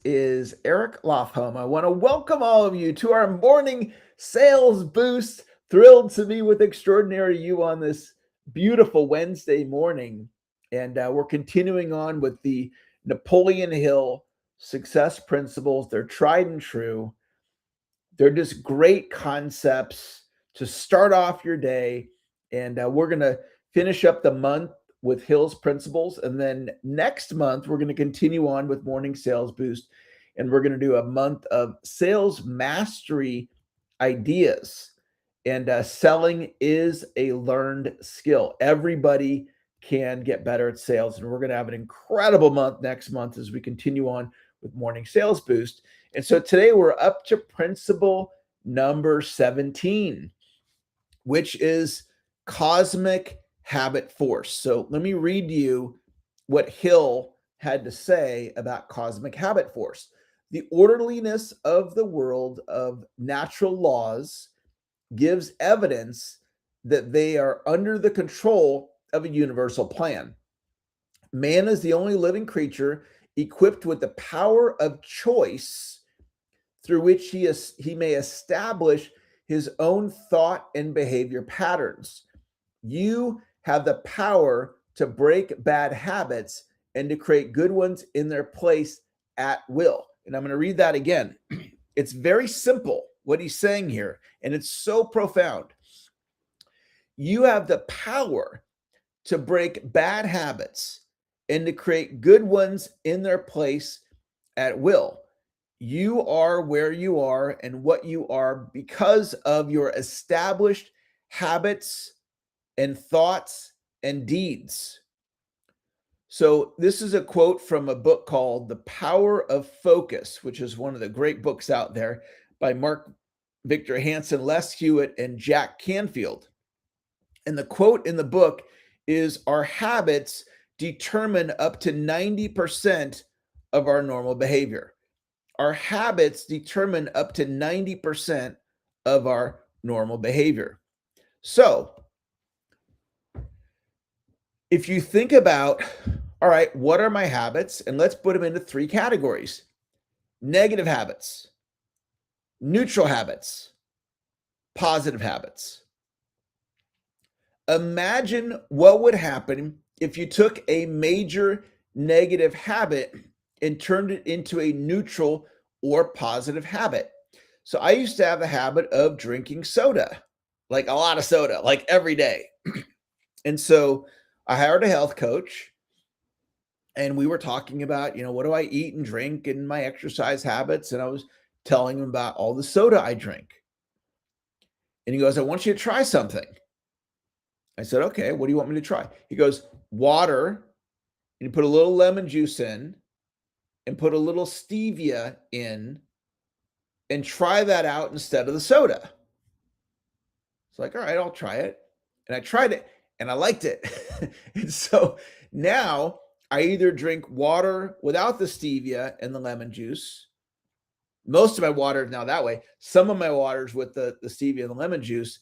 is Eric Lofholm. I want to welcome all of you to our morning sales boost. Thrilled to be with Extraordinary You on this beautiful Wednesday morning. And we're continuing on with the Napoleon Hill success principles. They're tried and true. They're just great concepts to start off your day. And we're going to finish up the month with Hill's principles. And then next month, we're going to continue on with Morning Sales Boost. And we're going to do a month of sales mastery ideas. And selling is a learned skill. Everybody can get better at sales. And we're going to have an incredible month next month as we continue on with Morning Sales Boost. And so today we're up to principle number 17, which is cosmic habit force. So let me read to you what Hill had to say about cosmic habit force. The orderliness of the world of natural laws gives evidence that they are under the control of a universal plan. Man is the only living creature equipped with the power of choice through which he may establish his own thought and behavior patterns. You have the power to break bad habits and to create good ones in their place at will. And I'm going to read that again. It's very simple what he's saying here, and it's so profound. You have the power to break bad habits and to create good ones in their place at will. You are where you are and what you are because of your established habits and thoughts and deeds. So this is a quote from a book called The Power of Focus, which is one of the great books out there by Mark Victor Hansen, Les Hewitt, and Jack Canfield. And the quote in the book is, our habits determine up to 90% of our normal behavior. Our habits determine up to 90% of our normal behavior. So if you think about, all right, what are my habits? And let's put them into three categories: negative habits, neutral habits, positive habits. Imagine what would happen if you took a major negative habit and turned it into a neutral or positive habit. So I used to have the habit of drinking soda, like a lot of soda, like every day. And so I hired a health coach, and we were talking about, what do I eat and drink and my exercise habits? And I was telling him about all the soda I drink. And he goes, I want you to try something. I said, okay, what do you want me to try? He goes, water, and you put a little lemon juice in and put a little stevia in and try that out instead of the soda. It's like, all right, I'll try it. And I tried it and I liked it. And so now I either drink water without the stevia and the lemon juice. Most of my water is now that way. Some of my water is with the stevia and the lemon juice.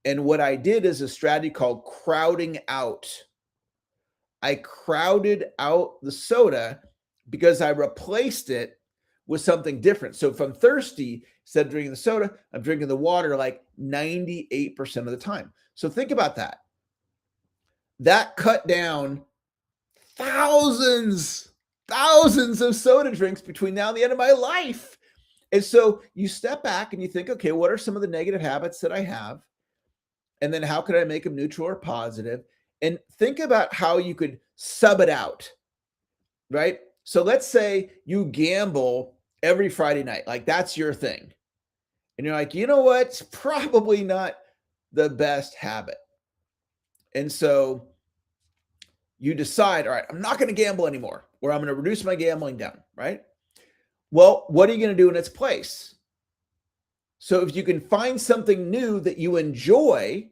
And what I did is a strategy called crowding out. I crowded out the soda because I replaced it with something different. So if I'm thirsty, instead of drinking the soda, I'm drinking the water like 98% of the time. So think about that. That cut down thousands of soda drinks between now and the end of my life. And so you step back and you think, okay, what are some of the negative habits that I have? And then how could I make them neutral or positive? And think about how you could sub it out, right? So let's say you gamble every Friday night, like that's your thing. And you're like, you know what? It's probably not the best habit. And so you decide, all right, I'm not going to gamble anymore, or I'm going to reduce my gambling down, right? Well, what are you going to do in its place? So if you can find something new that you enjoy,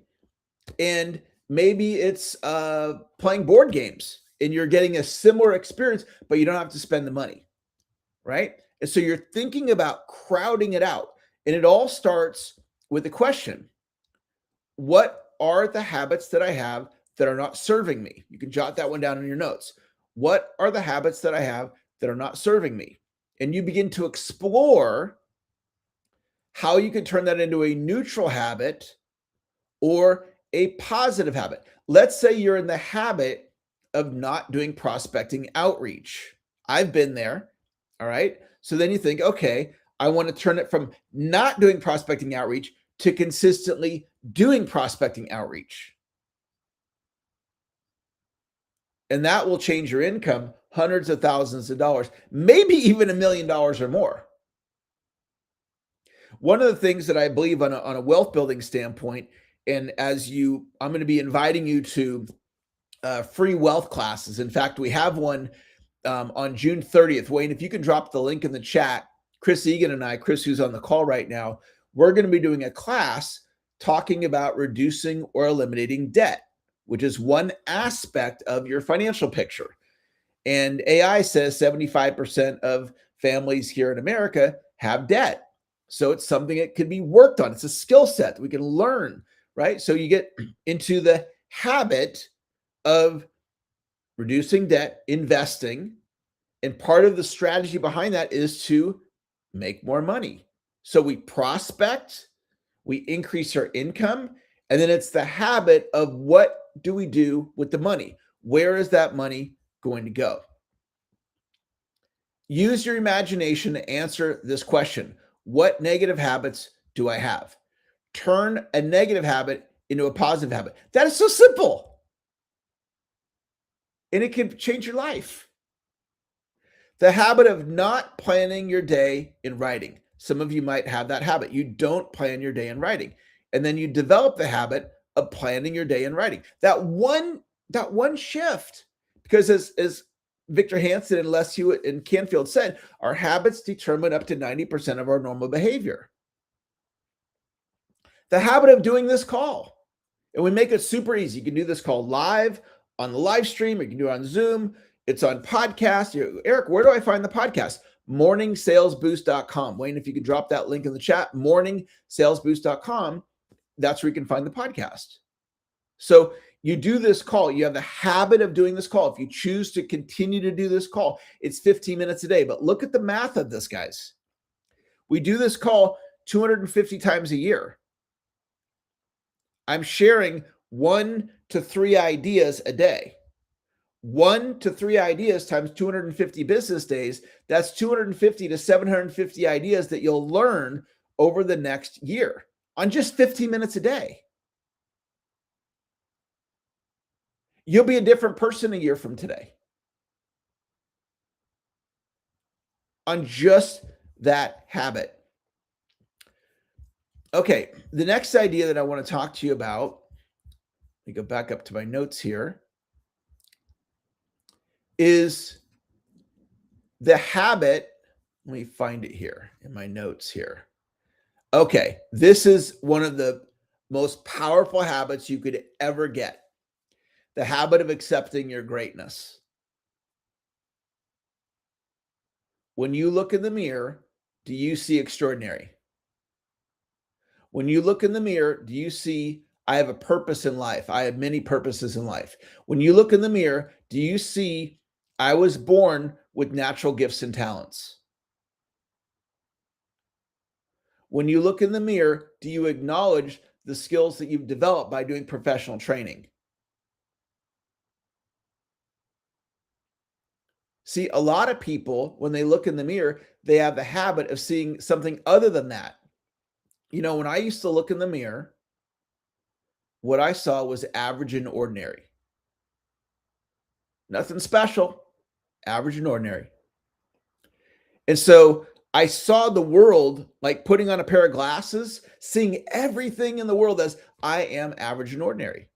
and maybe it's playing board games and you're getting a similar experience, but you don't have to spend the money, right? And so you're thinking about crowding it out. And it all starts with the question, what are the habits that I have that are not serving me? You can jot that one down in your notes. What are the habits that I have that are not serving me? and you begin to explore how you can turn that into a neutral habit or a positive habit. Let's say you're in the habit of not doing prospecting outreach. I've been there. All right. So then you think, okay, I want to turn it from not doing prospecting outreach to consistently doing prospecting outreach. And that will change your income hundreds of thousands of dollars, maybe even $1 million or more. One of the things that I believe on a wealth building standpoint, and I'm going to be inviting you to free wealth classes. In fact, we have one on June 30th. Wayne, if you can drop the link in the chat, Chris Egan and I, Chris, who's on the call right now, we're going to be doing a class talking about reducing or eliminating debt, which is one aspect of your financial picture. And AI says 75% of families here in America have debt. So it's something that can be worked on. It's a skill set that we can learn, right? So you get into the habit of reducing debt, investing, and part of the strategy behind that is to make more money. So we prospect, we increase our income, and then it's the habit of what do we do with the money? Where is that money going to go? Use your imagination to answer this question. What negative habits do I have? Turn a negative habit into a positive habit. That is so simple. And it can change your life. The habit of not planning your day in writing. Some of you might have that habit. You don't plan your day in writing. And then you develop the habit of planning your day in writing. That one shift. Because as Victor Hansen and Les Hewitt and Canfield said, our habits determine up to 90% of our normal behavior. The habit of doing this call. And we make it super easy. You can do this call live on the live stream, or you can do it on Zoom. It's on podcast. Eric, where do I find the podcast? morningsalesboost.com. Wayne, if you could drop that link in the chat, morningsalesboost.com, that's where you can find the podcast. So you do this call. You have the habit of doing this call. If you choose to continue to do this call, it's 15 minutes a day. But look at the math of this, guys. We do this call 250 times a year. I'm sharing 1 to 3 ideas a day. 1 to 3 ideas times 250 business days, that's 250 to 750 ideas that you'll learn over the next year on just 15 minutes a day. You'll be a different person a year from today on just that habit. Okay, the next idea that I want to talk to you about, let me go back up to my notes here, is the habit. Let me find it here in my notes here. Okay, this is one of the most powerful habits you could ever get. The habit of accepting your greatness. When you look in the mirror, do you see extraordinary? When you look in the mirror, do you see, I have a purpose in life? I have many purposes in life. When you look in the mirror, do you see, I was born with natural gifts and talents? When you look in the mirror, do you acknowledge the skills that you've developed by doing professional training? See, a lot of people, when they look in the mirror, they have the habit of seeing something other than that. You know, when I used to look in the mirror, what I saw was average and ordinary. Nothing special, average and ordinary. And so I saw the world like putting on a pair of glasses, seeing everything in the world as I am average and ordinary.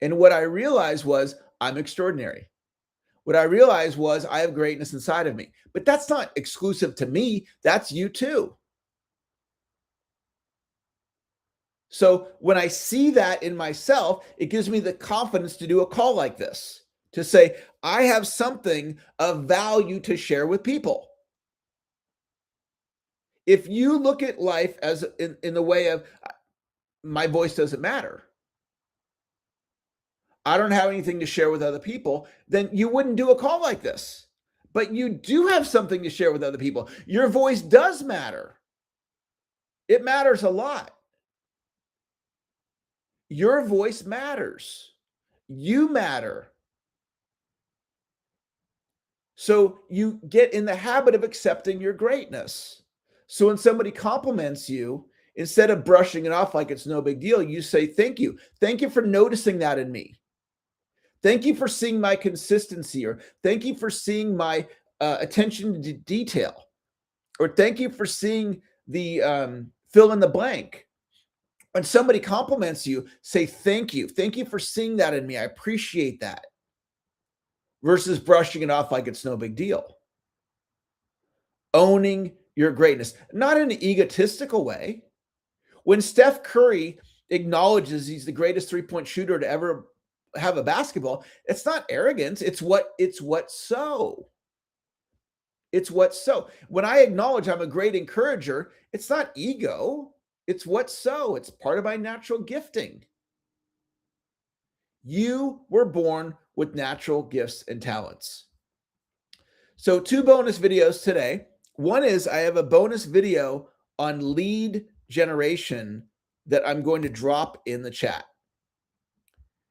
And what I realized was I'm extraordinary. What I realized was I have greatness inside of me. But that's not exclusive to me. That's you too. So when I see that in myself, it gives me the confidence to do a call like this, to say, I have something of value to share with people. If you look at life as in the way of my voice doesn't matter, I don't have anything to share with other people, then you wouldn't do a call like this. but you do have something to share with other people. Your voice does matter. It matters a lot. Your voice matters. You matter. So you get in the habit of accepting your greatness. So when somebody compliments you, instead of brushing it off like it's no big deal, you say, thank you. Thank you for noticing that in me. Thank you for seeing my consistency, or thank you for seeing my attention to detail, or thank you for seeing the fill in the blank. When somebody compliments you, say thank you. Thank you for seeing that in me. I appreciate that. Versus brushing it off like it's no big deal. Owning your greatness, not in an egotistical way. When Steph Curry acknowledges he's the greatest three-point shooter to ever have a basketball, it's not arrogance. It's what's so. It's what's so. When I acknowledge I'm a great encourager, it's not ego. It's what's so. It's part of my natural gifting. You were born with natural gifts and talents. So 2 bonus videos today. One is I have a bonus video on lead generation that I'm going to drop in the chat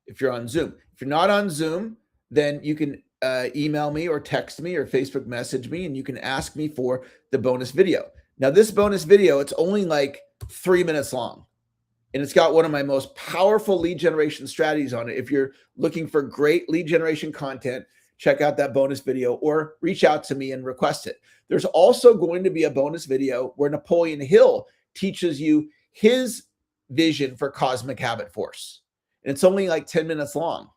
if you're on Zoom. If you're not on Zoom, then you can email me or text me or Facebook message me, and you can ask me for the bonus video. Now, this bonus video, it's only like 3 minutes long, and it's got one of my most powerful lead generation strategies on it. If you're looking for great lead generation content, check out that bonus video or reach out to me and request it. There's also going to be a bonus video where Napoleon Hill teaches you his vision for cosmic habit force. And it's only like 10 minutes long.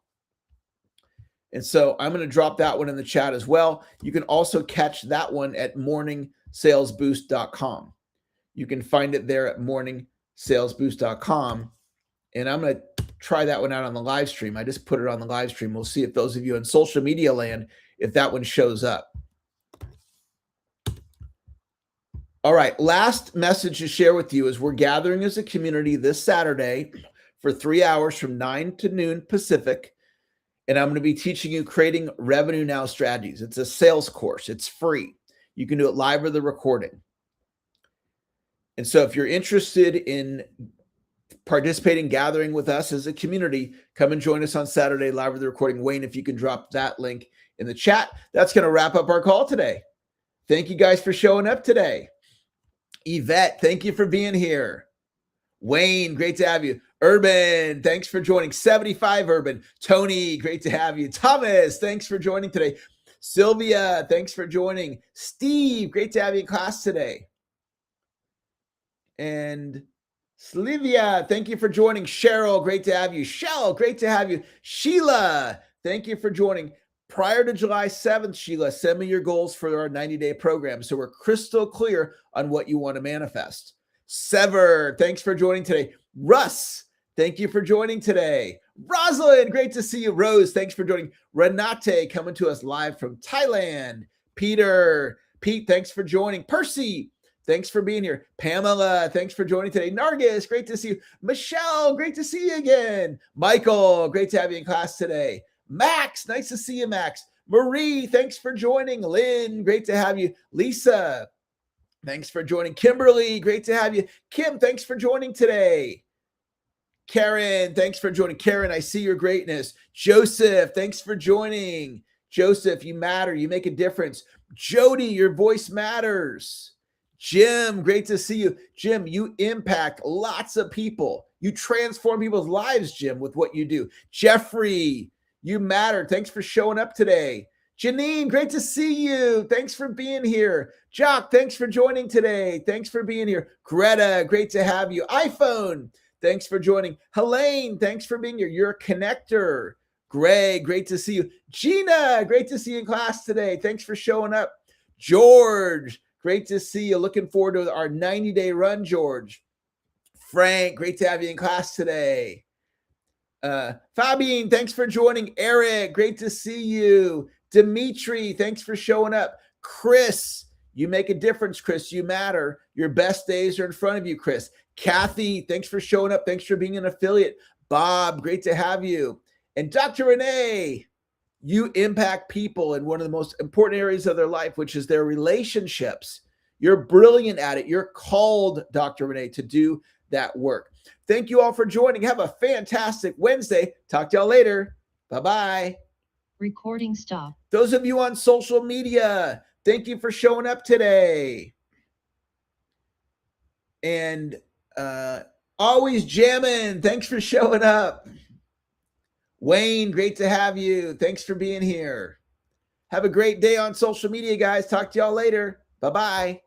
And so I'm going to drop that one in the chat as well. You can also catch that one at morningsalesboost.com. You can find it there at morningsalesboost.com. And I'm going to try that one out on the live stream. I just put it on the live stream. We'll see if those of you in social media land, if that one shows up. All right, last message to share with you is we're gathering as a community this Saturday for 3 hours from 9 to noon Pacific. And I'm going to be teaching you creating revenue now strategies. It's a sales course. It's free. You can do it live or the recording. And so if you're interested in participating, gathering with us as a community, come and join us on Saturday live or the recording. Wayne, if you can drop that link in the chat. That's going to wrap up our call today. Thank you guys for showing up today. Yvette, thank you for being here. Wayne, great to have you. Urban, thanks for joining. 75 Urban. Tony, great to have you. Thomas, thanks for joining today. Sylvia, thanks for joining. Steve, great to have you in class today. And Slivia, thank you for joining. Cheryl, great to have you. Shell, great to have you. Sheila, thank you for joining. Prior to July 7th, Sheila, send me your goals for our 90-day program so we're crystal clear on what you want to manifest. Sever, thanks for joining today. Russ, thank you for joining today. Rosalind, great to see you. Rose, thanks for joining. Renate, coming to us live from Thailand. Pete, thanks for joining. Percy, thanks for being here. Pamela, thanks for joining today. Nargis, great to see you. Michelle, great to see you again. Michael, great to have you in class today. Max, nice to see you, Max. Marie, thanks for joining. Lynn, great to have you. Lisa, thanks for joining. Kimberly, great to have you. Kim, thanks for joining today. Karen, thanks for joining. Karen, I see your greatness. Joseph, thanks for joining. Joseph, you matter. You make a difference. Jody, your voice matters. Jim, great to see you. Jim, you impact lots of people. You transform people's lives, Jim, with what you do. Jeffrey, you matter. Thanks for showing up today. Janine, great to see you. Thanks for being here. Jock, thanks for joining today. Thanks for being here. Greta, great to have you. iPhone, thanks for joining. Helene, thanks for being here. You're a connector. Greg, great to see you. Gina, great to see you in class today. Thanks for showing up. George, great to see you. Looking forward to our 90-day run, George. Frank, great to have you in class today. Fabian, thanks for joining. Eric, great to see you. Dimitri, thanks for showing up. Chris, you make a difference, Chris. You matter. Your best days are in front of you, Chris. Kathy, thanks for showing up. Thanks for being an affiliate. Bob, great to have you. And Dr. Renee, You impact people in one of the most important areas of their life, which is their relationships. You're brilliant at it. You're called, Dr. Renee, to do that work. Thank you all for joining. Have a fantastic Wednesday. Talk to y'all later. Bye-bye. Recording stop. Those of you on social media, thank you for showing up today. And always jamming. Thanks for showing up. Wayne, great to have you. Thanks for being here. Have a great day on social media, guys. Talk to y'all later. Bye-bye.